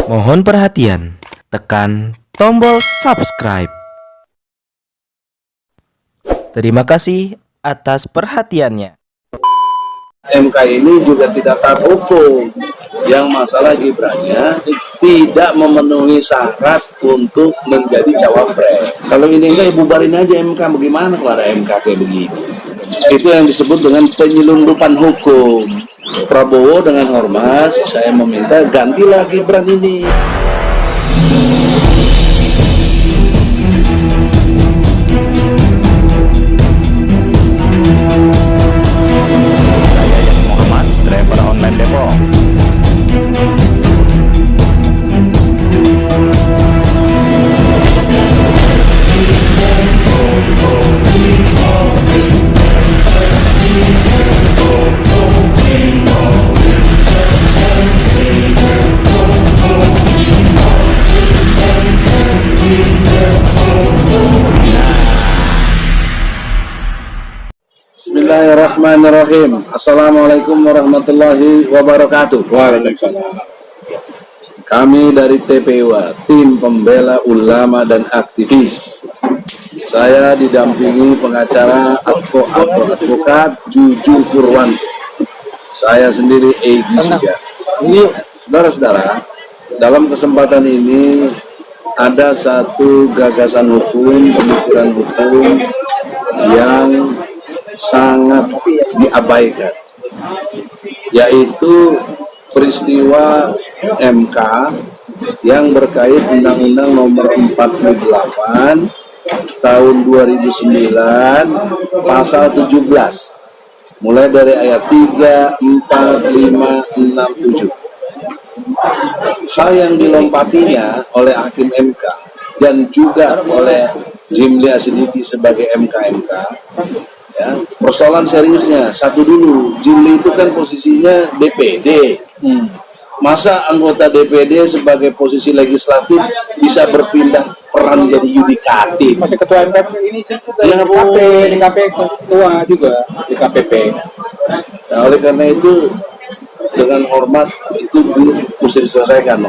Mohon perhatian, tekan tombol subscribe. Terima kasih atas perhatiannya. MK ini juga tidak taat hukum. Yang masalah Gibrannya tidak memenuhi syarat untuk menjadi cawapres. Kalau ini enggak, bubarin aja MK. Bagaimana kalau ada MK kayak begini? Itu yang disebut dengan penyelundupan hukum. Prabowo dengan hormat, saya meminta gantilah Gibran ini. Saya Yasin Muhammad, driver online Depok. Bismillahirrahmanirrahim. Assalamualaikum warahmatullahi wabarakatuh. Waalaikumsalam. Kami dari TPUA, Tim Pembela Ulama dan Aktivis. Saya didampingi pengacara advokat Juju Purwanto. Saya sendiri Egy Suja. Saudara-saudara, dalam kesempatan ini ada satu gagasan hukum, pemikiran hukum yang sangat diabaikan, yaitu peristiwa MK yang berkait Undang-Undang Nomor 48 Tahun 2009 Pasal 17, mulai dari ayat 3, 4, 5, 6, 7. Hal yang dilompatinya oleh Hakim MK dan juga oleh Jimli Asidiki sebagai MK-MK, ya, persoalan seriusnya satu dulu. Jimli itu kan posisinya DPD. Masa anggota DPD sebagai posisi legislatif bisa berpindah peran jadi yudikatif? Masih ketua MK ini sih Ya, di KP ketua juga di KPP. Nah, oleh karena itu dengan hormat itu dulu mesti diselesaikan.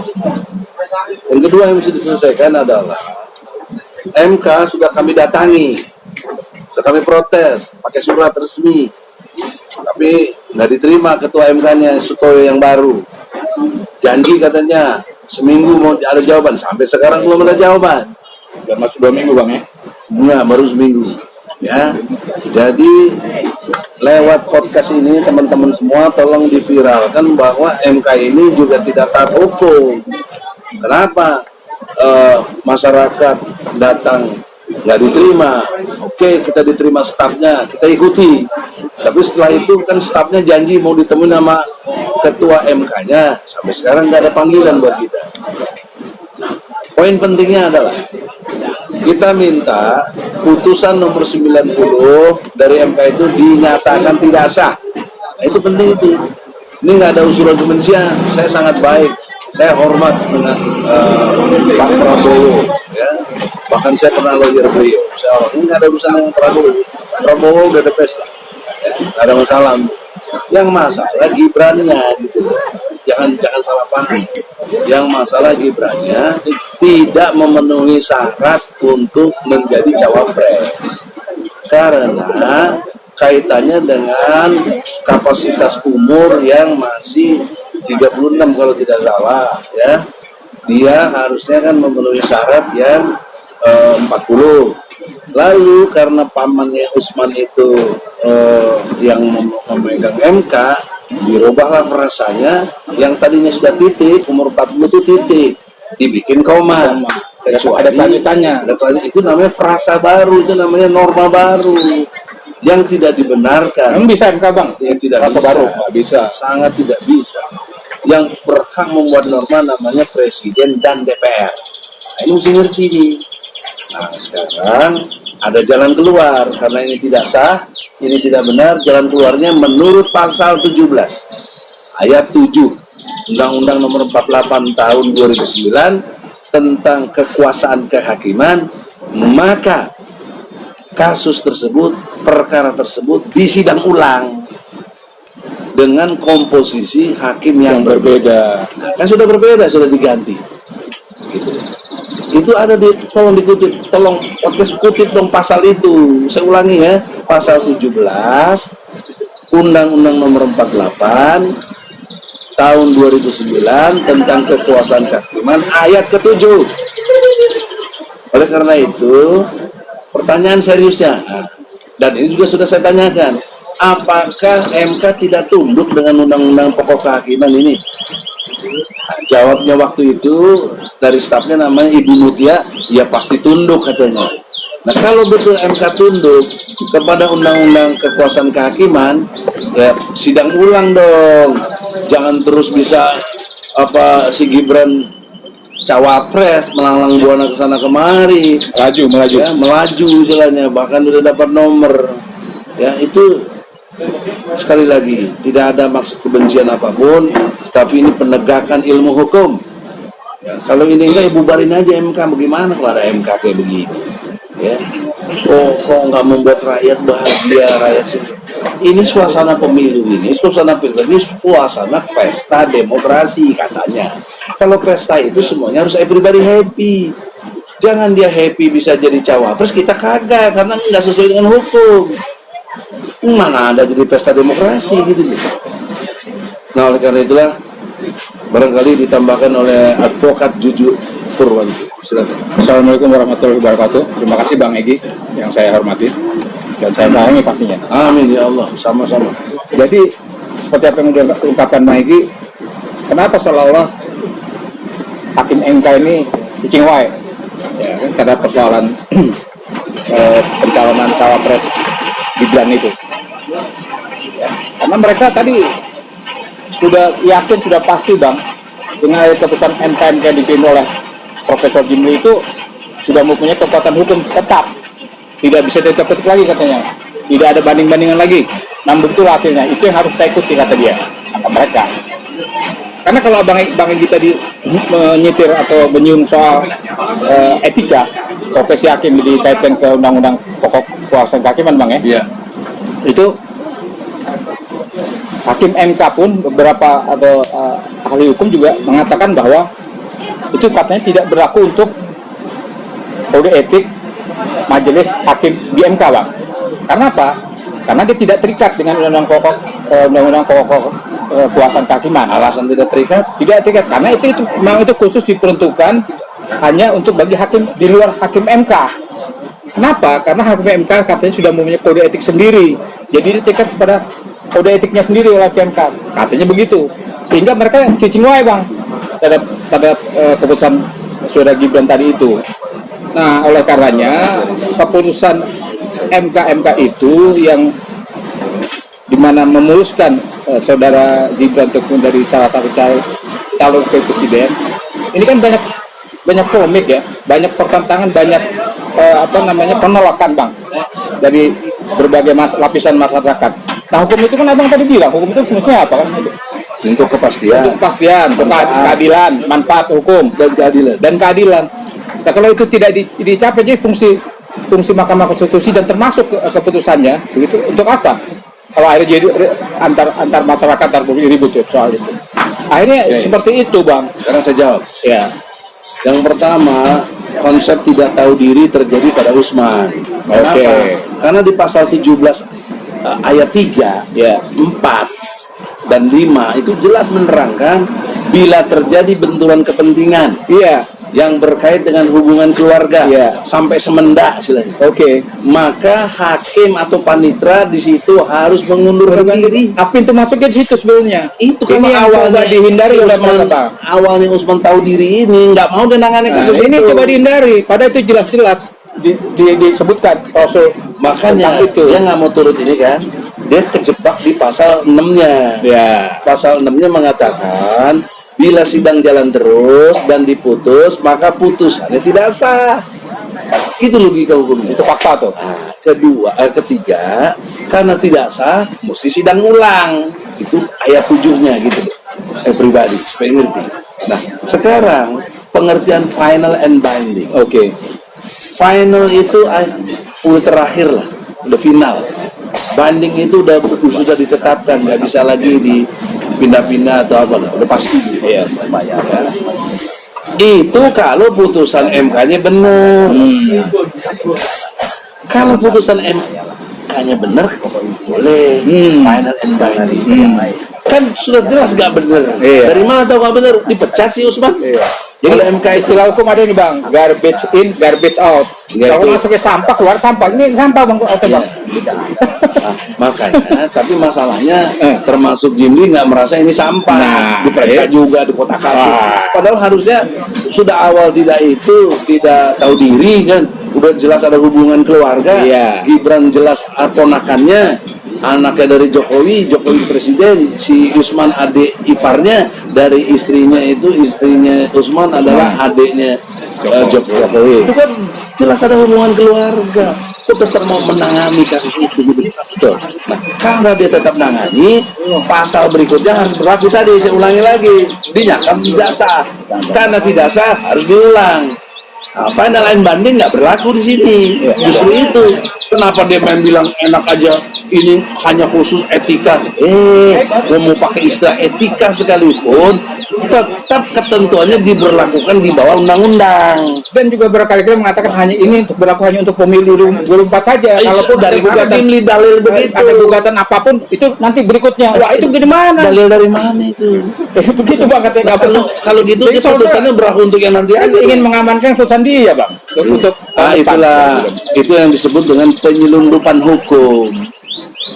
Yang kedua yang mesti diselesaikan adalah MK sudah kami datangi, sudah kami protes pakai surat resmi, tapi nggak diterima ketua MK-nya Sutoyo yang baru. Janji katanya seminggu mau ada jawaban, sampai sekarang belum ada jawaban. Udah masuk 2 minggu bang ya. Enggak, baru seminggu. Ya, jadi lewat podcast ini teman-teman semua tolong diviralkan bahwa MK ini juga tidak taat hukum. Kenapa masyarakat datang nggak diterima? Oke, kita diterima stafnya, kita ikuti. Tapi setelah itu kan stafnya janji mau ditemuin sama ketua MK-nya. Sampai sekarang nggak ada panggilan buat kita. Nah, poin pentingnya adalah kita minta putusan nomor 90 dari MK itu dinyatakan tidak sah. Nah, itu penting itu. Ini nggak ada unsur kebencian. Saya sangat baik. Saya hormat dengan Pak Prabowo. Ya. Bahkan saya pernah lawyer beliau. Ini nggak ada urusan dengan Prabowo. Prabowo udah the best lah. Ya, nggak ada masalah. Yang masalah Gibrannya gitu. Jangan salah paham. Yang masalah Gibrannya tidak memenuhi syarat untuk menjadi cawapres karena kaitannya dengan kapasitas umur yang masih 36 kalau tidak salah, ya. Dia harusnya kan memenuhi syarat yang 40. Lalu karena pamannya Usman itu yang memegang MK, dirubahlah frasanya yang tadinya sudah titik, umur 40 itu titik, dibikin koma. Ada kelanjutannya. Itu namanya frasa baru, itu namanya norma baru yang tidak dibenarkan. Emang bisa MK bang? Yang tidak Rasa bisa. baru nggak bisa. Sangat tidak bisa. Yang berhak membuat norma namanya Presiden dan DPR. Nah, ini mesti ngerti nih. Nah, sekarang ada jalan keluar karena ini tidak sah, ini tidak benar. Jalan keluarnya menurut pasal 17 ayat 7 Undang-Undang Nomor 48 Tahun 2009 tentang kekuasaan kehakiman, maka kasus tersebut, perkara tersebut disidang ulang. dengan komposisi hakim yang berbeda. Kan sudah berbeda, sudah diganti. Gitu. Itu ada di, tolong dikutip, tolong podcast kutip dong pasal itu. Saya ulangi ya, pasal 17 Undang-Undang Nomor 48 tahun 2009 tentang kekuasaan kehakiman ayat ke-7. Oleh karena itu, pertanyaan seriusnya, dan ini juga sudah saya tanyakan, apakah MK tidak tunduk dengan undang-undang pokok kehakiman ini? Jawabnya waktu itu dari stafnya namanya Ibu Mutia, ya pasti tunduk katanya. Nah kalau betul MK tunduk kepada undang-undang kekuasaan kehakiman, ya sidang ulang dong. Jangan terus bisa si Gibran cawapres melanglang buana ke sana kemari, melaju istilahnya, bahkan udah dapat nomor. Ya itu sekali lagi tidak ada maksud kebencian apapun, tapi ini penegakan ilmu hukum. Ya, kalau ini enggak, ya bubarin aja MK. Bagaimana kalau ada MK kayak begini? Ya, kok nggak membuat rakyat bahagia, rakyat ini suasana pemilu, ini suasana pilpres, ini suasana pesta demokrasi katanya. Kalau pesta itu semuanya harus everybody happy. Jangan dia happy bisa jadi cawapres, kita kagak karena nggak sesuai dengan hukum. Mana ada jadi pesta demokrasi gitu. Nah oleh karena itulah barangkali ditambahkan oleh advokat Juju Purwanto. Silakan. Assalamualaikum warahmatullahi wabarakatuh. Terima kasih Bang Egy yang saya hormati dan saya sayangi pastinya. Amin ya Allah, sama-sama. Jadi seperti apa yang sudah diungkapkan Bang Egy, kenapa seolah-olah hakim MK ini cicing wae? Ya kan karena persoalan pencalonan cawapres Gibran itu. Ya, karena mereka tadi sudah yakin, sudah pasti Bang, dengan keputusan MK yang dipimpin oleh Profesor Jimli itu sudah mempunyai kekuatan hukum tetap, tidak bisa dicopot lagi katanya, tidak ada banding-bandingan lagi. Namun betul hasilnya, itu yang harus kita ikuti kata dia, kata mereka. Karena kalau Bang Egy tadi menyitir atau menyinggung soal etika profesi hakim dikaitkan ke undang-undang pokok kekuasaan kehakiman Bang ya, Iya. itu hakim MK pun beberapa atau ahli hukum juga mengatakan bahwa itu katanya tidak berlaku untuk kode etik majelis hakim di MK Bang. Karena apa? Karena dia tidak terikat dengan undang-undang pokok kekuasaan kehakiman. Alasan tidak terikat? Tidak terikat karena itu memang itu khusus diperuntukkan hanya untuk bagi hakim di luar hakim MK. Kenapa? Karena hakim MK katanya sudah mempunyai kode etik sendiri. Jadi dia terikat pada kode etiknya sendiri oleh MK. Katanya begitu. Sehingga mereka cicing wae Bang terhadap keputusan Saudara Gibran tadi itu. Nah, oleh karenanya keputusan MK itu yang dimana memuluskan Saudara Gibran untuk menjadi salah satu calon presiden. Ini kan banyak polemik ya, banyak pertentangan, banyak penolakan Bang dari berbagai lapisan masyarakat. Nah hukum itu kan Abang tadi bilang, hukum itu semestinya apa kan? Untuk kepastian, untuk keadilan, manfaat hukum dan keadilan. Nah kalau itu tidak dicapai, jadi fungsi Mahkamah Konstitusi dan termasuk keputusannya, begitu untuk apa? Kalau akhirnya jadi antar masyarakat ribut soal itu. Akhirnya seperti itu Bang. Sekarang saya jawab. Ya. Yang pertama, konsep tidak tahu diri terjadi pada Usman. Kenapa? Karena di pasal 17 ayat 3, 4 dan 5 itu jelas menerangkan bila terjadi benturan kepentingan yang berkait dengan hubungan keluarga sampai semendak istilahnya. Maka hakim atau panitera di situ harus mengundurkan diri. Apa itu masuknya di situ sebelumnya? Itu kan awalnya dihindari oleh awalnya Usman tahu diri ini nggak mau dia nangani kasus ini itu. Coba dihindari, padahal itu jelas-jelas disebutkan Rasul. Makanya dia nggak mau turut ini kan, dia kejebak di pasal 6-nya. Pasal 6-nya mengatakan bila sidang jalan terus dan diputus maka putusannya tidak sah. Itu logika hukumnya. Itu fakta tuh. Nah, ketiga, karena tidak sah mesti sidang ulang. Itu ayat 7-nya gitu. Pribadi supaya ngerti. Nah sekarang pengertian final and binding. Final itu udah terakhir lah, udah final. banding itu sudah ditetapkan, nggak bisa lagi dipindah-pindah atau apa, udah pasti. Iya. Ya. Itu kalau putusan MK-nya benar. Kalau putusan MK-nya benar, boleh final and binding. Kan sudah jelas gak benar. Iya. Dari mana tahu gak benar? Dipecat si Usman. Jadi Kalau MK istilah hukum ada nih bang, garbage in, garbage out. Ya, Kalau itu. masuknya sampah, keluar sampah. Ini sampah bang, atau bang? Nah, makanya, tapi masalahnya termasuk Jimli nggak merasa ini sampah, Nah, diperiksa juga di kotak kartu. Padahal harusnya sudah awal tidak tahu diri kan, udah jelas ada hubungan keluarga. Iya. Gibran jelas ponakannya, anaknya dari Jokowi presiden, si Usman adik iparnya dari istrinya Usman adalah adiknya Jokowi. Itu kan jelas ada hubungan keluarga. Kok tetap mau menangani kasus itu gitu. Nah, karena dia tetap menangani, pasal berikutnya harus berlaku tadi. Saya ulangi lagi, dinyatakan tidak sah. Karena tidak sah harus diulang. Nah, final and banding nggak berlaku di sini. Justru itu. Kenapa dia main bilang enak aja? Ini hanya khusus etika. Mau pakai istilah etika sekalipun, tetap ketentuannya diberlakukan di bawah undang-undang. Dan juga berkali-kali mengatakan hanya berlaku hanya untuk pemilu 2024 saja. Kalaupun dari gugatan dalil begitu, ada gugatan apapun itu nanti berikutnya. Wah itu gimana? Dalil dari mana itu? Begitu bang katanya. Nah, kalau gitu dia putusannya berlaku untuk yang nanti ada. Ingin mengamankan putusan dia bang. Untuk itulah itu yang disebut dengan penyelundupan hukum.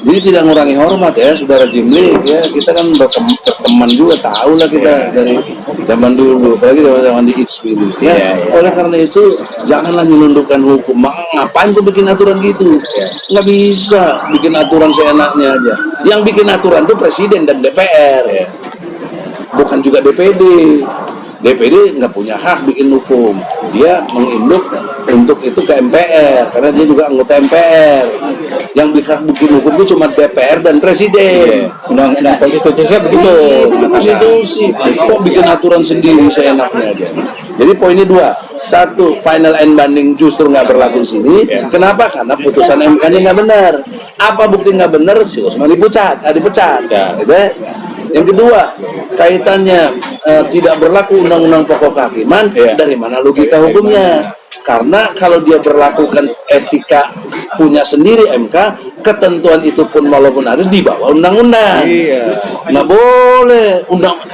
Jadi tidak mengurangi hormat ya, saudara Jimli ya, kita kan berteman juga, tahu lah kita dari zaman dulu, apalagi zaman di XP ya. Oleh karena itu janganlah menyelundupkan hukum. Ngapain tuh bikin aturan gitu? Nggak bisa bikin aturan seenaknya aja. Yang bikin aturan tuh presiden dan DPR, bukan juga DPD. DPD nggak punya hak bikin hukum, dia menginduk untuk itu ke MPR karena dia juga anggota MPR. Yang bisa bikin hukum itu cuma DPR dan presiden. Undang-undang konstitusinya begitu. Konstitusi, kok bikin aturan sendiri seenaknya aja. Jadi poinnya dua, satu final and banding justru nggak berlaku di sini. Kenapa? Karena putusan MK-nya nggak benar. Apa bukti nggak benar? Si Usman dipecat. Gitu ya. Yang kedua, kaitannya tidak berlaku undang-undang pokok kehakiman. Dari mana logika hukumnya? Karena kalau dia berlakukan etika punya sendiri MK, ketentuan itu pun walaupun ada di bawah undang-undang. Nggak boleh.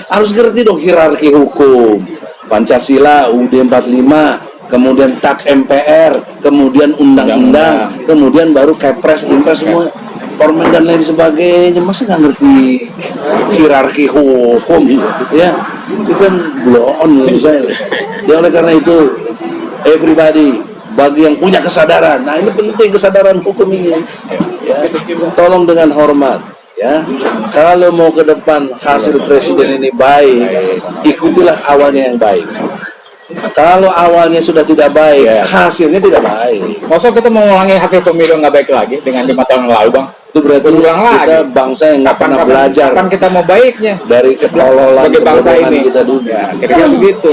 Harus ngerti dong hierarki hukum. Pancasila, UUD 45, kemudian TAK MPR, kemudian undang-undang, kemudian baru Kepres, Impres semua. Permen dan lain sebagainya, masa nggak ngerti hierarki hukum ya? Itu kan blow on menurut saya. Ya, oleh karena itu everybody, bagi yang punya kesadaran, nah ini penting kesadaran hukum ini ya, tolong dengan hormat ya. Kalau mau ke depan hasil presiden ini baik, ikutilah awalnya yang baik. Kalau awalnya sudah tidak baik, hasilnya tidak baik. Masa kita mau mengulangi hasil pemilu nggak baik lagi dengan 5 tahun yang lalu bang? Itu berarti Ulang kita lagi. bangsa yang nggak pernah belajar. Kapan kita mau baiknya Dari ketololan sebagai bangsa kebodohan ini? kita dulu. Kira-kira begitu.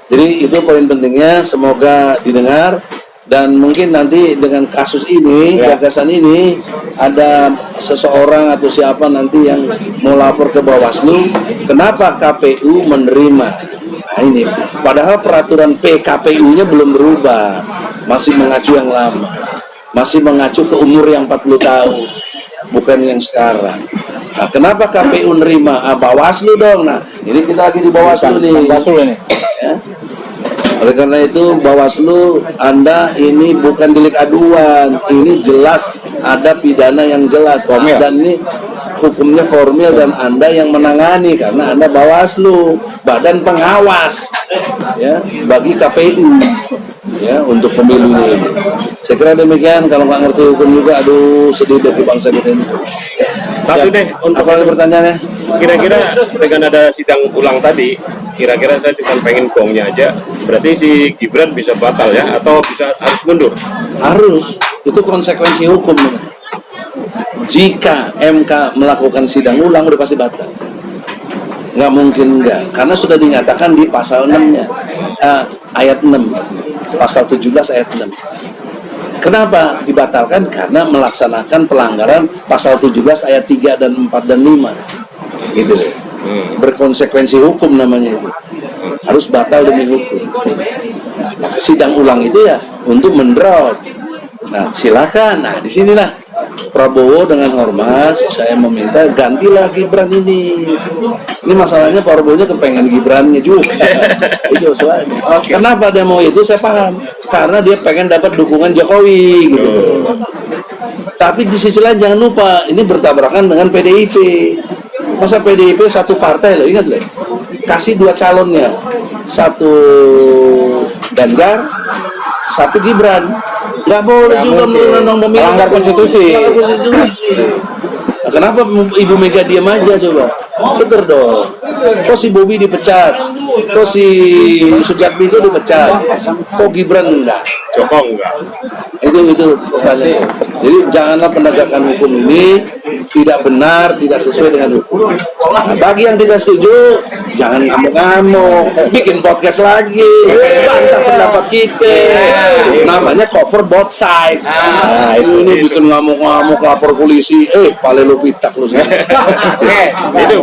Jadi itu poin pentingnya, semoga didengar. Dan mungkin nanti dengan kasus ini, gagasan ini, ada seseorang atau siapa nanti yang mau lapor ke Bawaslu, kenapa KPU menerima. Nah ini, padahal peraturan PKPU-nya belum berubah, masih mengacu yang lama, masih mengacu ke umur yang 40 tahun, bukan yang sekarang. Nah, kenapa KPU nerima? Bawaslu dong. Nah, ini kita lagi di Bawaslu nih. Bawaslu ini. Ya. Oleh karena itu Bawaslu, Anda ini bukan delik aduan, ini jelas ada pidana yang jelas, dan ini hukumnya formil dan Anda yang menangani karena Anda Bawaslu, badan pengawas ya bagi KPU ya untuk pemilu ini. Saya kira demikian. Kalau nggak ngerti hukum juga, aduh sedih dari bangsa kita ini. Satu deh, untuk Apa pertanyaannya? kira-kira dengan ada sidang ulang tadi, kira-kira saya cuma pengen gongnya aja, berarti si Gibran bisa batal ya, atau bisa harus mundur? Harus, itu konsekuensi hukum. Jika MK melakukan sidang ulang udah pasti batal. Nggak mungkin enggak, karena sudah dinyatakan di pasal 6-nya, ayat 6, pasal 17 ayat 6. Kenapa dibatalkan? Karena melaksanakan pelanggaran pasal 17 ayat 3 dan 4 dan 5. Gitu. Berkonsekuensi hukum namanya itu. Harus batal demi hukum. Nah, sidang ulang itu ya untuk mendrop. Nah, silakan. Nah, disinilah Prabowo dengan hormat saya meminta gantilah Gibran ini. Ini masalahnya Prabowo-nya kepengen Gibrannya juga. Itu soalnya. Kenapa dia mau itu saya paham. Karena dia pengen dapat dukungan Jokowi gitu. Tapi di sisi lain jangan lupa ini bertabrakan dengan PDIP. Masa PDIP satu partai loh, ingat loh. Kasih 2 calonnya. Satu Ganjar, satu Gibran. Nggak boleh juga menang pemilu. Melanggar konstitusi. Melanggar konstitusi. Nah, kenapa Ibu Mega diam aja coba? Bener dong. Kok si Bobi dipecat? Kok si Sujatmiko dipecat? Kok Gibran enggak? Joko enggak. Itu pertanyaan. Jadi janganlah penegakan hukum ini tidak benar, tidak sesuai dengan hukum. Nah, bagi yang tidak setuju, jangan ngamuk-ngamuk, bikin podcast lagi, bantah pendapat kita. Namanya cover both side. Nah, ini bikin ngamuk-ngamuk, lapor polisi, pale lu pitak lu. Itu.